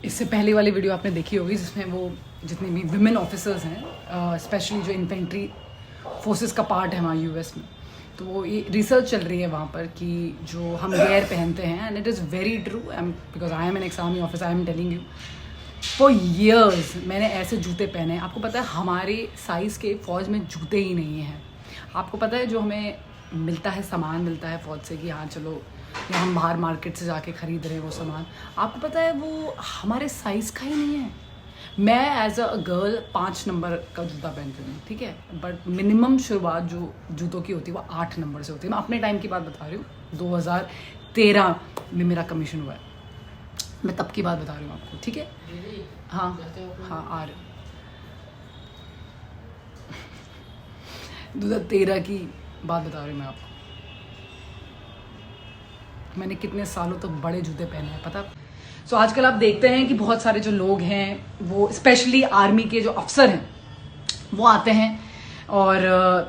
इससे पहले वाली वीडियो आपने देखी होगी जिसमें वो जितने भी विमेन ऑफिसर्स हैं, स्पेशली जो इन्फेंट्री फोर्सेस का पार्ट है वहाँ यूएस में, तो वो ये रिसर्च चल रही है वहाँ पर कि जो हम गेयर पहनते हैं, and it is very true, because I am an ex army officer, I am telling you, for years मैंने ऐसे जूते पहने हैं। आपको पता है हमारे साइज़ के फ़ौज में जूते ही नहीं हैं। आपको पता है जो हमें मिलता है, सामान मिलता है फ़ौज से कि हाँ चलो या हम बाहर मार्केट से जाके ख़रीद रहे हैं वो सामान, आपको पता है वो हमारे साइज़ का ही नहीं है। मैं एज अ गर्ल 5 नंबर का जूता पहनती हूँ, ठीक है, बट मिनिमम शुरुआत जो जूतों की होती है वो 8 नंबर से होती है। मैं अपने टाइम की बात बता रही हूँ, 2013 में मेरा कमीशन हुआ है, मैं तब की बात बता रही हूँ आपको, ठीक है। हाँ हाँ आ रहे 2013 की बात बता रही हूँ मैं आपको। मैंने कितने सालों तक बड़े जूते पहने हैं पता। सो आजकल आप देखते हैं कि बहुत सारे जो लोग हैं वो स्पेशली आर्मी के जो अफसर हैं वो आते हैं और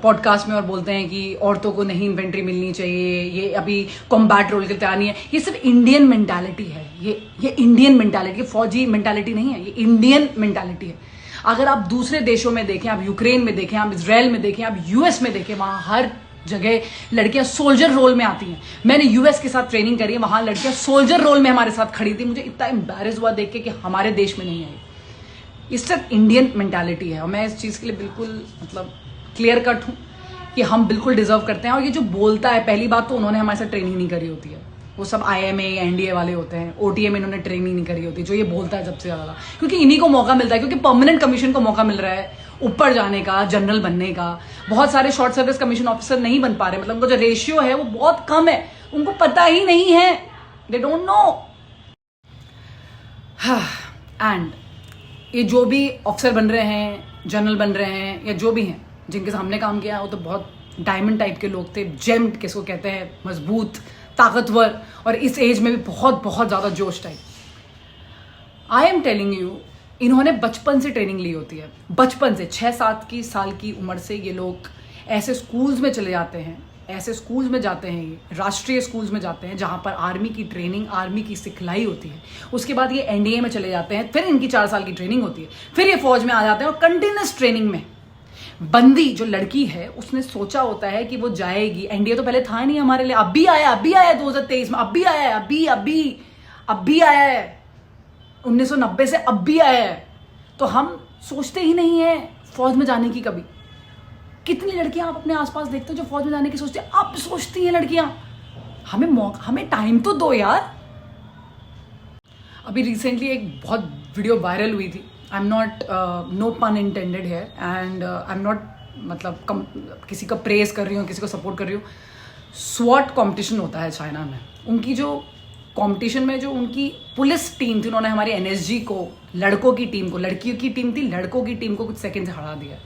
पॉडकास्ट में और बोलते हैं कि औरतों को नहीं इन्वेंट्री मिलनी चाहिए, ये अभी कॉम्बैट रोल के लिए तैयार नहीं है। ये सिर्फ इंडियन मेंटालिटी है, ये इंडियन मेंटालिटी, फौजी मेंटालिटी नहीं है, ये इंडियन मेंटालिटी है। अगर आप दूसरे देशों में देखें, आप यूक्रेन में देखें, आप इसराइल में देखें, आप यूएस में देखें, वहां हर जगह लड़कियां सोल्जर रोल में आती हैं। मैंने यूएस के साथ ट्रेनिंग करी है, वहां लड़कियां सोल्जर रोल में हमारे साथ खड़ी थी। मुझे इतना एम्बैरेस हुआ देख के कि हमारे देश में नहीं आई। ये सिर्फ इंडियन मेंटालिटी है और मैं इस चीज़ के लिए बिल्कुल मतलब क्लियर कट हूँ कि हम बिल्कुल डिजर्व करते हैं। और ये जो बोलता है, पहली बात तो उन्होंने हमारे साथ ट्रेनिंग नहीं करी होती है, वो सब IMA या NDA वाले होते हैं, OTA में इन्होंने ट्रेनिंग नहीं करी होती। जो ये बोलता है सबसे ज़्यादा, क्योंकि इन्हीं को मौका मिलता है, क्योंकि परमानेंट कमीशन को मौका मिल रहा है ऊपर जाने का, जनरल बनने का। बहुत सारे शॉर्ट सर्विस कमीशन ऑफिसर नहीं बन पा रहे, मतलब उनका जो रेशियो है वो बहुत कम है, उनको पता ही नहीं है, दे डोंट नो। एंड ये जो भी ऑफिसर बन रहे हैं, जनरल बन रहे हैं, या जो भी हैं जिनके साथ हमने काम किया, वो तो बहुत डायमंड टाइप के लोग थे, जेम्ड किसको कहते हैं, मजबूत, ताकतवर, और इस एज में भी बहुत बहुत ज़्यादा जोश type. I am telling you, इन्होंने बचपन से ट्रेनिंग ली होती है, बचपन से 6-7 साल की उम्र से ये लोग ऐसे स्कूल्स में चले जाते हैं, ऐसे स्कूल्स में जाते हैं, ये राष्ट्रीय स्कूल्स में जाते हैं जहाँ पर आर्मी की ट्रेनिंग, आर्मी की सिखलाई होती है। उसके बाद ये NDA में चले जाते हैं, फिर इनकी 4 साल की ट्रेनिंग होती है, फिर ये फौज में आ जाते हैं और कंटिन्यूस ट्रेनिंग में। बंदी जो लड़की है उसने सोचा होता है कि वो जाएगी, NDA तो पहले था नहीं हमारे लिए, अभी आया 2023 में, अभी आया है, अभी आया है, 1990 से अब भी आया है। तो हम सोचते ही नहीं है फौज में जाने की कभी। कितनी लड़कियां आप अपने आसपास देखते हो जो फौज में जाने की सोचती है, अब सोचती हैं लड़कियां। हमें मौका, हमें टाइम तो दो यार। अभी रिसेंटली एक बहुत वीडियो वायरल हुई थी, I am not, no pun intended है, एंड आई एम नॉट मतलब किसी का प्रेज कर रही हूँ, किसी को सपोर्ट कर रही हूँ। स्वॉट कॉम्पिटिशन होता है चाइना में, उनकी जो कंपटीशन में जो उनकी पुलिस टीम थी, उन्होंने हमारी NSG को, लड़कों की टीम को, लड़कियों की टीम थी, लड़कों की टीम को कुछ सेकंड से हरा दिया।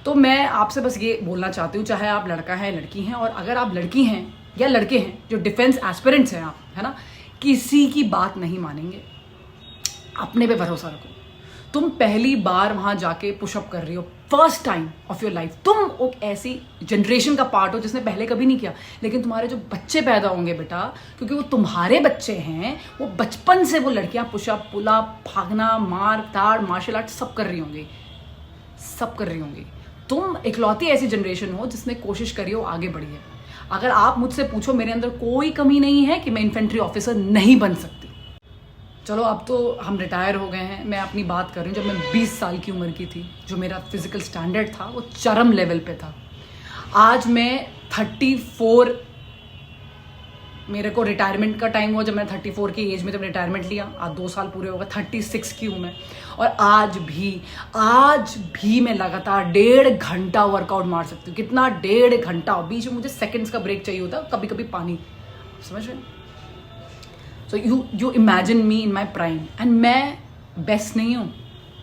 तो मैं आपसे बस ये बोलना चाहती हूँ, चाहे आप लड़का है लड़की हैं, और अगर आप लड़की हैं या लड़के हैं जो डिफेंस एस्पिरेंट्स हैं आप, है ना, किसी की बात नहीं मानेंगे, अपने पे भरोसा रखो। तुम पहली बार वहां जाके पुशअप कर रही हो, first time of your life, तुम एक ऐसी जनरेशन का पार्ट हो जिसने पहले कभी नहीं किया। लेकिन तुम्हारे जो बच्चे पैदा होंगे बेटा, क्योंकि वो तुम्हारे बच्चे हैं, वो बचपन से वो लड़कियां पुशअप, पुलअप, भागना, मार धाड़, मार्शल आर्ट सब कर रही होंगी, सब कर रही होंगी। तुम इकलौती ऐसी जनरेशन हो जिसने कोशिश करी हो, आगे बढ़ी है। अगर आप मुझसे पूछो, मेरे अंदर कोई कमी नहीं है कि मैं इन्फेंट्री ऑफिसर नहीं बन सकती। चलो अब तो हम रिटायर हो गए हैं, मैं अपनी बात कर रही हूँ। जब मैं 20 साल की उम्र की थी, जो मेरा फिजिकल स्टैंडर्ड था वो चरम लेवल पे था। आज मैं 34, मेरे को रिटायरमेंट का टाइम हुआ जब मैं 34 की एज में जब रिटायरमेंट लिया, आज 2 साल पूरे हो गए, 36 की हूँ मैं। और आज भी मैं लगातार 1.5 घंटा वर्कआउट मार सकती हूँ। कितना? 1.5 घंटा। बीच में मुझे सेकंड्स का ब्रेक चाहिए होता है, कभी कभी पानी, समझ रहे? So you imagine me in my prime, and मैं बेस्ट नहीं हूँ,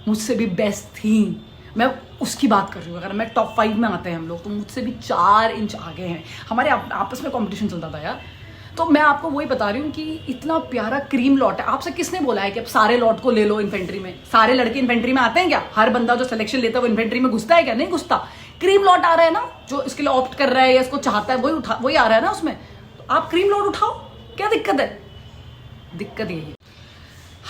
मुझसे भी बेस्ट थी, मैं उसकी बात कर रही हूँ। अगर मैं टॉप 5 में आते हैं हम लोग, तो मुझसे भी 4 इंच आगे हैं। हमारे आपस में कंपटीशन चलता था यार। तो मैं आपको वही बता रही हूँ कि इतना प्यारा क्रीम लॉट है। आपसे किसने बोला है कि आप सारे लॉट को ले लो इन्फेंट्री में? सारे लड़के इन्फेंट्री में आते हैं क्या? हर बंदा जो सिलेक्शन लेता है वो इन्फेंट्री में घुसता है क्या? नहीं घुसता। क्रीम लॉट आ रहा है ना, जो इसके लिए ऑप्ट कर रहा है या इसको चाहता है, वही आ रहा है ना उसमें। तो आप क्रीम लॉट उठाओ, क्या दिक्कत है? दिक्कत यही है।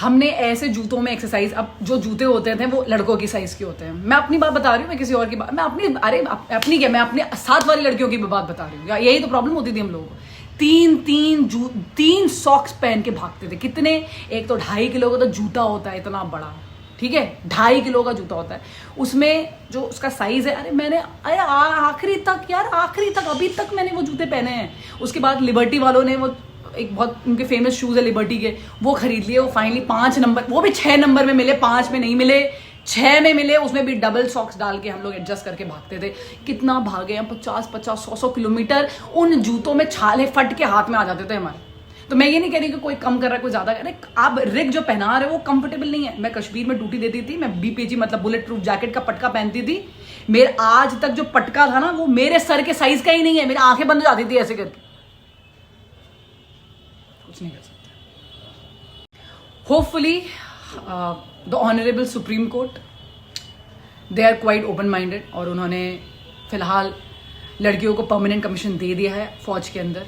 हमने ऐसे जूतों में एक्सरसाइज, अब जो जूते होते थे वो लड़कों की साइज के होते हैं, मैं अपनी बात बता रही हूँ, मैं किसी और की बात, मैं अपनी, अरे अपनी क्या, मैं अपने साथ वाली लड़कियों की बात बता रही हूँ। यही तो प्रॉब्लम होती थी हम लोगों को। तीन सॉक्स पहन के भागते थे। कितने, एक तो 2.5 किलो का तो जूता होता है, इतना बड़ा, ठीक है, 2.5 किलो का जूता होता है, उसमें जो उसका साइज है, अरे आखिरी तक यार, आखिरी तक अभी तक मैंने वो जूते पहने हैं। उसके बाद लिबर्टी वालों ने वो एक बहुत उनके फेमस शूज है लिबर्टी के, वो खरीद लिए। वो फाइनली 5 नंबर, वो भी 6 नंबर में मिले, 5 में नहीं मिले, 6 में मिले, उसमें भी डबल सॉक्स डाल के हम लोग एडजस्ट करके भागते थे। कितना भागे हम, 50-50, 100 किलोमीटर उन जूतों में, छाले फट के हाथ में आ जाते थे हमारे। तो मैं ये नहीं कह रही कि कोई कम कर रहा है, कोई ज्यादा कर रहा है। आप रिग जो पहना रहे हो वो कंफर्टेबल नहीं है। मैं कश्मीर में ड्यूटी देती थी, मैं BPG मतलब बुलेट प्रूफ जैकेट का पटका पहनती थी। मेरे आज तक जो पटका था ना, वो मेरे सर के साइज का ही नहीं है। मेरी आंखें बंद हो जाती थी ऐसे करके, कुछ नहीं कर सकते। Hopefully the honourable Supreme Court, they are quite open minded, और उन्होंने फिलहाल लड़कियों को परमानेंट कमीशन दे दिया है फौज के अंदर।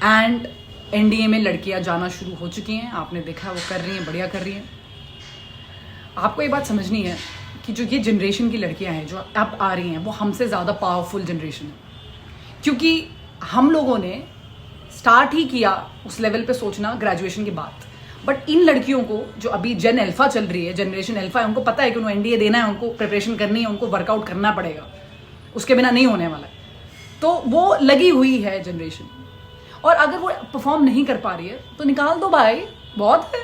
एंड NDA में लड़कियां जाना शुरू हो चुकी हैं, आपने देखा वो कर रही हैं, बढ़िया कर रही हैं। आपको ये बात समझनी है कि जो ये जनरेशन की लड़कियां हैं जो अब आ रही हैं, वो हमसे ज़्यादा पावरफुल जनरेशन है, क्योंकि हम लोगों ने स्टार्ट ही किया उस लेवल पे सोचना ग्रेजुएशन के बाद। बट इन लड़कियों को जो अभी जेन अल्फा चल रही है, जनरेशन अल्फा है, उनको पता है कि उन्हें NDA देना है, उनको प्रिपरेशन करनी है, उनको वर्कआउट करना पड़ेगा, उसके बिना नहीं होने वाला है। तो वो लगी हुई है जनरेशन, और अगर वो परफॉर्म नहीं कर पा रही है तो निकाल दो भाई, बहुत है।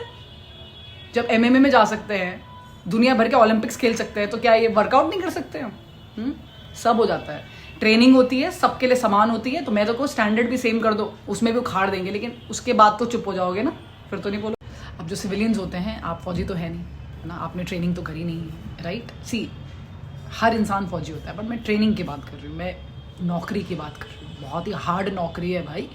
जब MMA में जा सकते हैं, दुनिया भर के ओलंपिक्स खेल सकते हैं, तो क्या ये वर्कआउट नहीं कर सकते हम? सब हो जाता है, ट्रेनिंग होती है, सबके लिए समान होती है। तो मैं तो कहूँ स्टैंडर्ड भी सेम कर दो, उसमें भी उखाड़ देंगे, लेकिन उसके बाद तो चुप हो जाओगे ना, फिर तो नहीं बोलो। अब जो सिविलियंस होते हैं, आप फौजी तो है नहीं, है ना, आपने ट्रेनिंग तो करी नहीं है, राइट? सी, हर इंसान फौजी होता है, बट मैं ट्रेनिंग की बात कर रही हूँ, मैं नौकरी की बात कर रही हूँ। बहुत ही हार्ड नौकरी है भाई।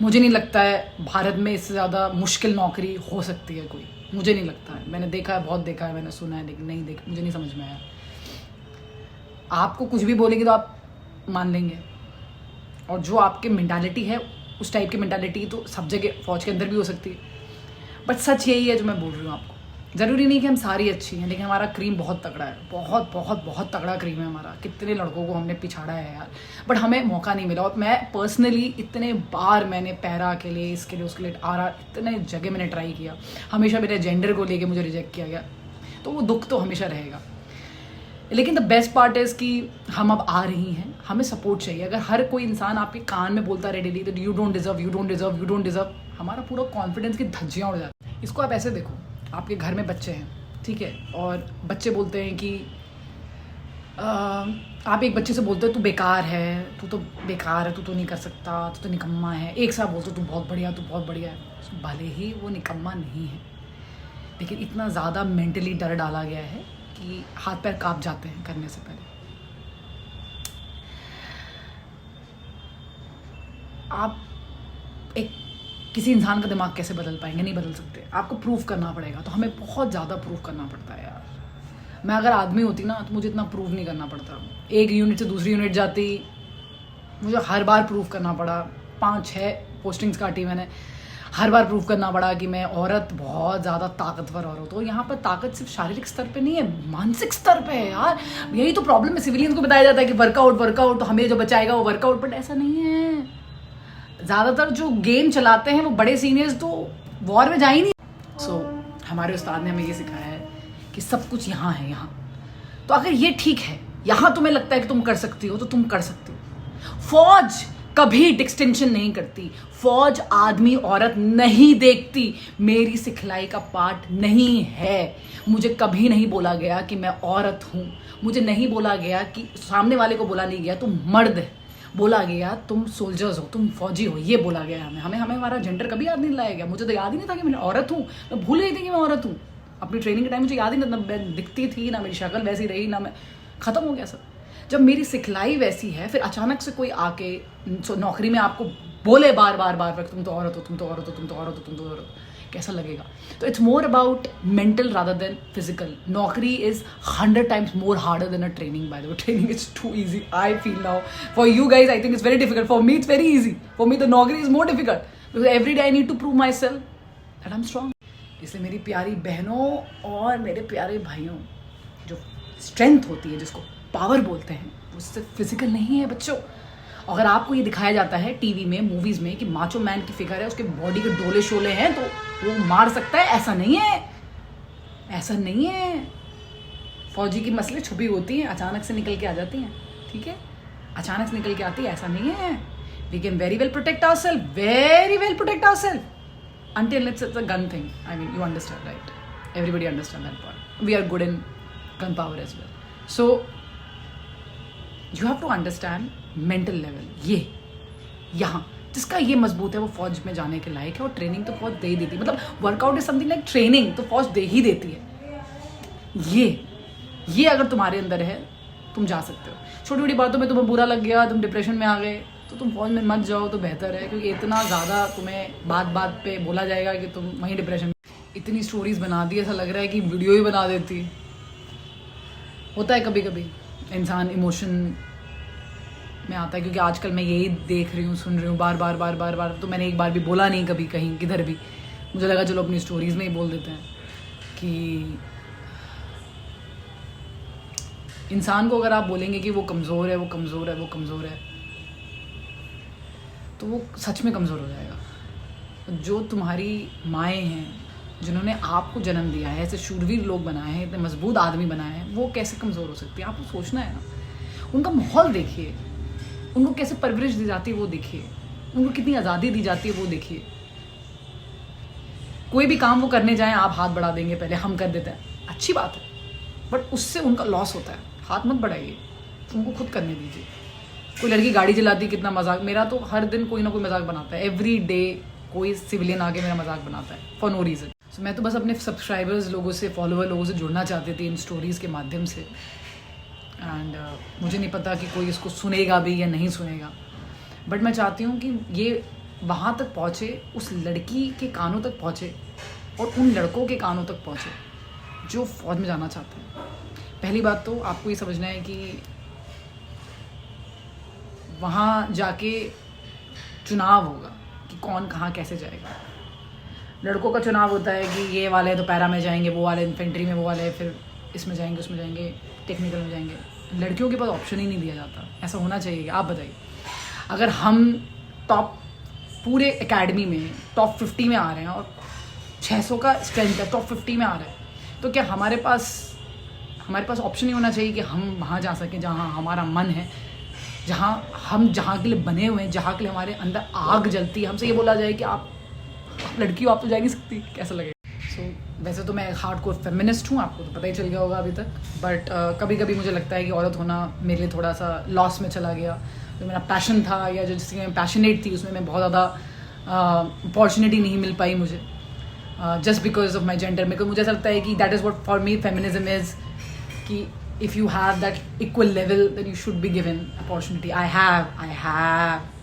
मुझे नहीं लगता है भारत में इससे ज़्यादा मुश्किल नौकरी हो सकती है कोई, मुझे नहीं लगता है। मैंने देखा है, बहुत देखा है, मैंने सुना है, लेकिन नहीं देख, मुझे नहीं समझ में आया। आपको कुछ भी बोलेंगे तो आप मान लेंगे, और जो आपकी मेंटालिटी है, उस टाइप की मेंटालिटी तो सब जगह फौज के अंदर भी हो सकती है। बट सच यही है जो मैं बोल रही हूँ आपको। ज़रूरी नहीं कि हम सारी अच्छी हैं, लेकिन हमारा क्रीम बहुत तगड़ा है, बहुत बहुत बहुत तगड़ा क्रीम है हमारा। कितने लड़कों को हमने पिछाड़ा है यार, बट हमें मौका नहीं मिला। और मैं पर्सनली इतने बार मैंने पैरा के लिए, इसके लिए, उसके लिए इतने जगह मैंने ट्राई किया, हमेशा मेरे जेंडर को लेके मुझे रिजेक्ट किया गया, तो वो दुख तो हमेशा रहेगा। लेकिन द बेस्ट पार्ट इज़ कि हम अब आ रही हैं, हमें सपोर्ट चाहिए। अगर हर कोई इंसान आपके कान में बोलता रहे daily that you don't deserve, you don't deserve, you don't deserve, हमारा पूरा कॉन्फिडेंस की धज्जियाँ उड़ जाती हैं। इसको आप ऐसे देखो, आपके घर में बच्चे हैं, ठीक है, और बच्चे बोलते हैं कि आप एक बच्चे से बोलते हो तू बेकार है, तू तो बेकार है, तू तो नहीं कर सकता, तू तो निकम्मा है। एक साथ बोलते हो तू बहुत बढ़िया, तू बहुत बढ़िया है। भले ही वो निकम्मा नहीं है, लेकिन इतना ज़्यादा मेंटली डर डाला गया है कि हाथ पैर कांप जाते हैं करने से पहले। आप एक किसी इंसान का दिमाग कैसे बदल पाएंगे? नहीं बदल सकते। आपको प्रूफ करना पड़ेगा, तो हमें बहुत ज़्यादा प्रूफ करना पड़ता है यार। मैं अगर आदमी होती ना तो मुझे इतना प्रूफ नहीं करना पड़ता। एक यूनिट से दूसरी यूनिट जाती, मुझे हर बार प्रूफ करना पड़ा। 5-6 पोस्टिंग्स काटी मैंने, हर बार प्रूफ करना पड़ा कि मैं औरत, बहुत ज़्यादा ताकतवर औरत। तो यहाँ पर ताकत सिर्फ शारीरिक स्तर पे नहीं है, मानसिक स्तर पे है यार। यही तो प्रॉब्लम है। सिविलियंस को बताया जाता है कि वर्कआउट वर्कआउट, तो हमें जो बचाएगा वो वर्कआउट, बट ऐसा नहीं है। ज़्यादातर जो गेम चलाते हैं वो बड़े सीनियर्स तो वॉर में जा ही नहीं। हमारे उस्ताद ने हमें ये सिखाया है कि सब कुछ यहाँ है, यहाँ। तो अगर ये ठीक है, यहाँ तुम्हें लगता है कि तुम कर सकती हो, तो तुम कर सकती हो। फौज कभी डिस्टिंक्शन नहीं करती, फौज आदमी औरत नहीं देखती। मेरी सिखलाई का पार्ट नहीं है। मुझे कभी नहीं बोला गया कि मैं औरत हूँ, मुझे नहीं बोला गया कि, सामने वाले को बोला नहीं गया तुम मर्द है, बोला गया तुम सोल्जर्स हो, तुम फौजी हो, ये बोला गया हमें हमारा जेंडर कभी याद नहीं लाया गया। मुझे तो याद ही नहीं था कि मैं औरत हूँ, मैं भूल गई थी कि मैं औरत हूँ। अपनी ट्रेनिंग के टाइम मुझे याद ही नहीं था, मैं दिखती थी ना, मेरी शक्ल वैसी रही ना, मैं ख़त्म हो गया सब। जब मेरी सिखलाई वैसी है, फिर अचानक से कोई आके नौकरी में आपको बोले बार बार बार बार तुम तो औरत हो, तुम तो औरत हो, तुम तो औरत हो, तुम तो औरत हो, कैसा लगेगा? तो it's more about mental rather than physical. नौकरी is 100 times more harder than a training, by the way. Training is too easy, I feel now. For you guys, I think it's very difficult. For me, it's very easy. For me, the Naukri is more difficult because every day I need to prove myself that I'm strong. इसलिए मेरी प्यारी बहनों और मेरे प्यारे भाइयों, जो strength होती है, जिसको पावर बोलते हैं, वो सिर्फ फिजिकल नहीं है बच्चों। अगर आपको ये दिखाया जाता है टीवी में, मूवीज़ में कि माचो मैन की फिगर है, उसके बॉडी के डोले शोले हैं तो वो मार सकता है, ऐसा नहीं है, ऐसा नहीं है। फौजी की मसले छुपी होती हैं, अचानक से निकल के आ जाती हैं, ठीक है, अचानक से निकल के आती है, ऐसा नहीं है। We can very well protect ourself, very well protect ourself until it's a gun thing. I mean, you understand, right? Everybody understand that part. We are good in gun power as well. So you have to understand mental level. ये यहाँ जिसका ये मजबूत है वो फौज में जाने के लायक है, और ट्रेनिंग तो फौज दे ही देती है। मतलब workout is something like training, तो फौज दे ही देती है। ये अगर तुम्हारे अंदर है, तुम जा सकते हो। छोटी छोटी बातों में तुम्हें बुरा लग गया, तुम डिप्रेशन में आ गए, तो तुम फौज में मत जाओ तो बेहतर है, क्योंकि इतना ज़्यादा तुम्हें बात बात पे बोला जाएगा कि तुम वहीं डिप्रेशन में। इतनी स्टोरीज बना दी, ऐसा लग रहा है कि वीडियो ही बना देती। होता है कभी कभी इंसान इमोशन में आता है, क्योंकि आजकल मैं यही देख रही हूँ, सुन रही हूँ बार बार बार बार बार। तो मैंने एक बार भी बोला नहीं कभी कहीं किधर भी, मुझे लगा चलो अपनी स्टोरीज में ही बोल देते हैं कि इंसान को अगर आप बोलेंगे कि वो कमज़ोर है, वो कमज़ोर है, वो कमज़ोर है, तो वो सच में कमज़ोर हो जाएगा। जो तुम्हारी माएँ हैं, जिन्होंने आपको जन्म दिया है, ऐसे शूरवीर लोग बनाए हैं, इतने मजबूत आदमी बनाए हैं, वो कैसे कमज़ोर हो सकती है? आपको सोचना है ना। उनका माहौल देखिए, उनको कैसे परवरिश दी जाती है वो देखिए, उनको कितनी आज़ादी दी जाती है वो देखिए। कोई भी काम वो करने जाएं, आप हाथ बढ़ा देंगे, पहले हम कर देते हैं, अच्छी बात है, बट उससे उनका लॉस होता है। हाथ मत बढ़ाइए, उनको खुद करने दीजिए। कोई लड़की गाड़ी चलाती, कितना मजाक, मेरा तो हर दिन कोई ना कोई मजाक बनाता है, एवरी डे कोई सिविलियन आके मेरा मजाक बनाता है फॉर नो रीज़न। सो मैं तो बस अपने सब्सक्राइबर्स लोगों से, फॉलोअर लोगों से जुड़ना चाहती थी इन स्टोरीज़ के माध्यम से। एंड मुझे नहीं पता कि कोई इसको सुनेगा भी या नहीं सुनेगा, बट मैं चाहती हूँ कि ये वहाँ तक पहुँचे, उस लड़की के कानों तक पहुँचे, और उन लड़कों के कानों तक पहुँचे जो फौज में जाना चाहते हैं। पहली बात तो आपको ये समझना है कि वहाँ जाके चुनाव होगा कि कौन कहाँ कैसे जाएगा। लड़कों का चुनाव होता है कि ये वाले तो पैरा में जाएंगे, वो वाले इन्फेंट्री में, वो वाले फिर इसमें जाएंगे, उसमें जाएंगे, टेक्निकल में जाएंगे। लड़कियों के पास ऑप्शन ही नहीं दिया जाता। ऐसा होना चाहिए। आप बताइए, अगर हम टॉप पूरे एकेडमी में टॉप 50 में आ रहे हैं और 600 का स्ट्रेंथ है, टॉप 50 में आ रहे हैं, तो क्या हमारे पास ऑप्शन ही होना चाहिए कि हम वहाँ जा सकें जहाँ हमारा मन है, जहाँ के लिए बने हुए हैं, जहाँ के लिए हमारे अंदर आग जलती है। हमसे ये बोला जाए कि आप लड़की हो, आप तो जा नहीं सकती, कैसा लगेगा? सो वैसे तो मैं हार्डकोर फेमिनिस्ट हूँ, आपको तो पता ही चल गया होगा अभी तक, बट कभी कभी मुझे लगता है कि औरत होना मेरे लिए थोड़ा सा लॉस में चला गया। जो मेरा पैशन था या जो जिसकी मैं पैशनेट थी, उसमें मैं बहुत ज़्यादा अपॉर्चुनिटी नहीं मिल पाई मुझे, just because of my gender. मेरे को मुझे ऐसा लगता है कि that is what for me feminism is, कि if you have that equal level, then you should be given opportunity. I have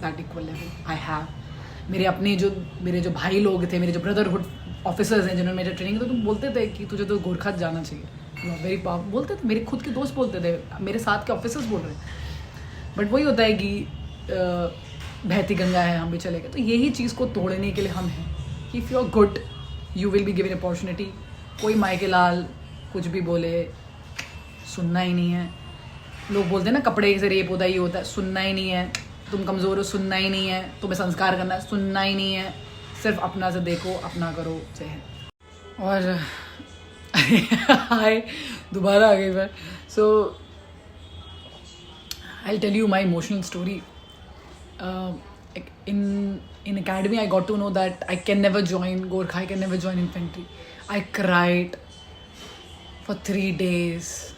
that equal level. I have. मेरे जो भाई लोग थे, मेरे जो ब्रदरहुड ऑफिसर्स हैं जिन्होंने मेरे ट्रेनिंग, तो तुम बोलते थे कि तुझे तो गोरखा जाना चाहिए, वेरी पावर बोलते थे, मेरे खुद के दोस्त बोलते थे, मेरे साथ के ऑफिसर्स बोल रहे हैं। बट वही होता है कि बहती गंगा है, हम भी चले गए। तो यही चीज़ को तोड़ने के लिए हम हैं कि if you are good you will be given opportunity. कोई मायके लाल कुछ भी बोले, सुनना ही नहीं है। लोग बोलते हैं ना कपड़े से रेप होता ही होता है, सुनना ही नहीं है। तुम कमज़ोर हो, सुनना ही नहीं है। तुम्हें संस्कार करना है, सुनना ही नहीं है। सिर्फ अपना से देखो, अपना करो, जय हिंद। और हाय, दोबारा आ गई मैं। So I tell you my emotional story. in academy I got to know that I can never join Gorkha, I can never join infantry. I cried for 3 days.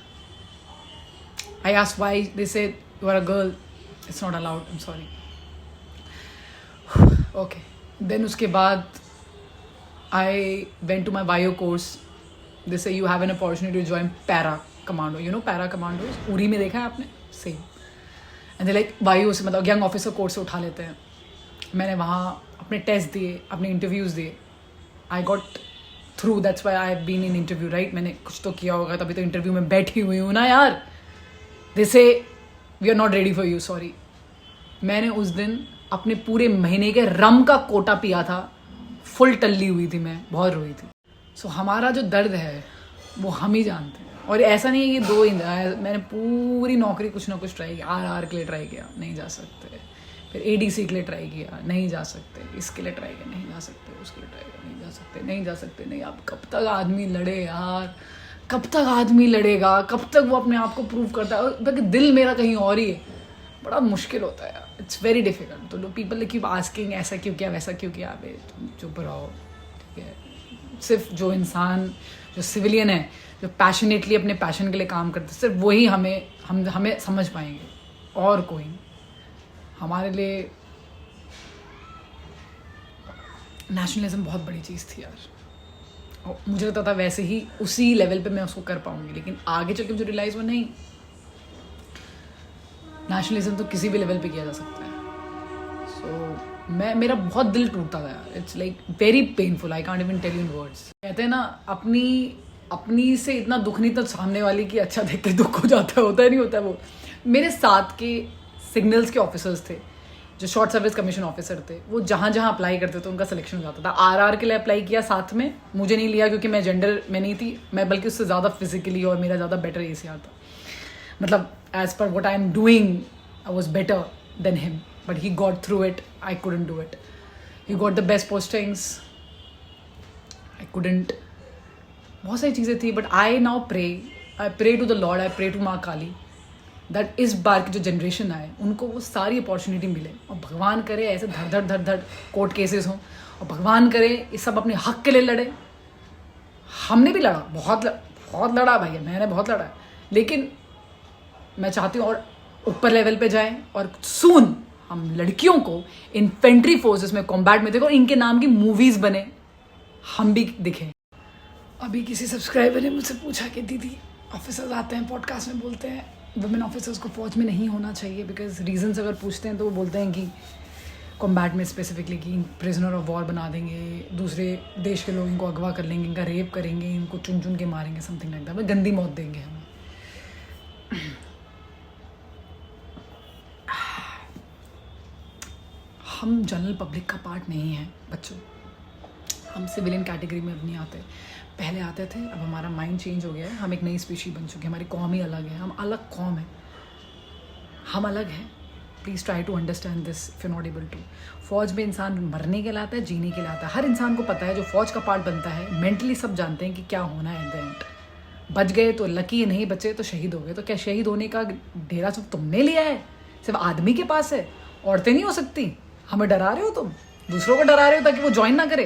I asked why. They said you are a girl, it's not allowed. I'm sorry. Okay. Then उसके बाद I went to my bio course. They say you have an opportunity to join para commando. You know para commandos? Uri में देखा है आपने? Same. And they like bio से मतलब young officer course से उठा लेते हैं। मैंने वहाँ अपने टेस्ट दिए, अपने इंटरव्यूज़ दिए। I got through. That's why I have been in interview, right? मैंने कुछ तो किया होगा, तभी तो इंटरव्यू में बैठी हुई हूँ ना यार। They say we are not ready for you, sorry. मैंने उस दिन अपने पूरे महीने के रम का कोटा पिया था, फुल टल्ली हुई थी मैं, बहुत रोई थी। सो हमारा जो दर्द है वो हम ही जानते हैं। और ऐसा नहीं है कि दो ही, मैंने पूरी नौकरी कुछ ना कुछ ट्राई किया, आर के लिए ट्राई किया, नहीं जा सकते, फिर एडीसी के लिए ट्राई किया, नहीं जा सकते, इसके लिए ट्राई किया, नहीं जा सकते, उसके लिए ट्राई किया, नहीं जा सकते, नहीं जा सकते, नहीं। अब कब तक आदमी लड़े यार, कब तक आदमी लड़ेगा, कब तक वो अपने आप को प्रूव करता है, और दिल मेरा कहीं और ही है। बड़ा मुश्किल होता है यार, इट्स वेरी डिफिकल्ट। तो पीपल कीप आस्किंग ऐसा क्यों किया, वैसा क्यों किया, अबे तुम चुप रहो, ठीक है। सिर्फ जो इंसान, जो सिविलियन है, जो पैशनेटली अपने पैशन के लिए काम करते, सिर्फ वही हमें समझ पाएंगे, और कोई नहीं। हमारे लिए नेशनलिज्म बहुत बड़ी चीज़ थी यार, और मुझे लगता था वैसे ही उसी लेवल पे मैं उसको कर पाऊंगी, लेकिन आगे चल के मुझे रियलाइज हुआ नहीं, नेशनलिज्म तो किसी भी लेवल पे किया जा सकता है। सो मेरा बहुत दिल टूटता था यार, it's like very painful, I can't even tell you in words. कहते हैं ना, अपनी से इतना दुख नहीं, तो सामने वाली की अच्छा देख के दुख हो जाता है, होता है नहीं होता है वो। मेरे साथ के सिग्नल्स के ऑफिसर्स थे, जो शॉर्ट सर्विस कमीशन ऑफिसर थे, वो जहाँ जहाँ अप्लाई करते थे उनका सिलेक्शन हो जाता था। आरआर के लिए अप्लाई किया साथ में, मुझे नहीं लिया क्योंकि मैं जेंडर में नहीं थी, मैं बल्कि उससे ज़्यादा फिजिकली और मेरा ज़्यादा बेटर एसीआर था, मतलब as per what I am doing I was better than him, but he got through it, I couldn't do it. He got the best postings, I couldn't. बहुत सारी चीज़ें थी, but I now I pray to the Lord, I pray to माँ Kali that इस बार की जो generation आए उनको वो सारी अपॉर्चुनिटी मिले, और भगवान करे ऐसे धड़ धड़ कोर्ट केसेस हों, और भगवान करे ये सब अपने हक के लिए लड़े। हमने भी लड़ा, बहुत लड़ा भाई, मैंने बहुत लड़ा है, लेकिन मैं चाहती हूँ और ऊपर लेवल पे जाए, और सून हम लड़कियों को इन्फेंट्री फोर्सेस में कॉम्बैट में देखो, इनके नाम की मूवीज़ बने, हम भी दिखें। अभी किसी सब्सक्राइबर ने मुझसे पूछा कि दीदी ऑफिसर्स आते हैं पॉडकास्ट में बोलते हैं वुमेन ऑफिसर्स को फौज में नहीं होना चाहिए, बिकॉज रीजंस अगर पूछते हैं तो वो बोलते हैं कि कॉम्बैट में स्पेसिफिकली कि प्रिजनर ऑफ वॉर बना देंगे, दूसरे देश के लोग इनको अगवा कर लेंगे, इनका रेप करेंगे, इनको चुन चुन के मारेंगे, समथिंग लाइक दैट, गंदी मौत देंगे हमें। हम जनरल पब्लिक का पार्ट नहीं है बच्चों, हम सिविलियन कैटेगरी में अब नहीं आते, पहले आते थे, अब हमारा माइंड चेंज हो गया है, हम एक नई स्पीशी बन चुके हैं, हमारी कौम ही अलग है, हम अलग कौम है, हम अलग हैं। Please try to understand this if you not able to. फौज में इंसान मरने के लिए आता है, जीने के लिए आता है, हर इंसान को पता है, जो फौज का पार्ट बनता है मेंटली सब जानते हैं कि क्या होना है एट द एंड। बच गए तो लकी, नहीं बचे तो शहीद हो गए। तो क्या शहीद होने का डेरा सिर्फ तुमने लिया है, सिर्फ आदमी के पास है, औरतें नहीं हो सकती? हमें डरा रहे हो तुम, दूसरों को डरा रहे हो ताकि वो ज्वाइन ना करे।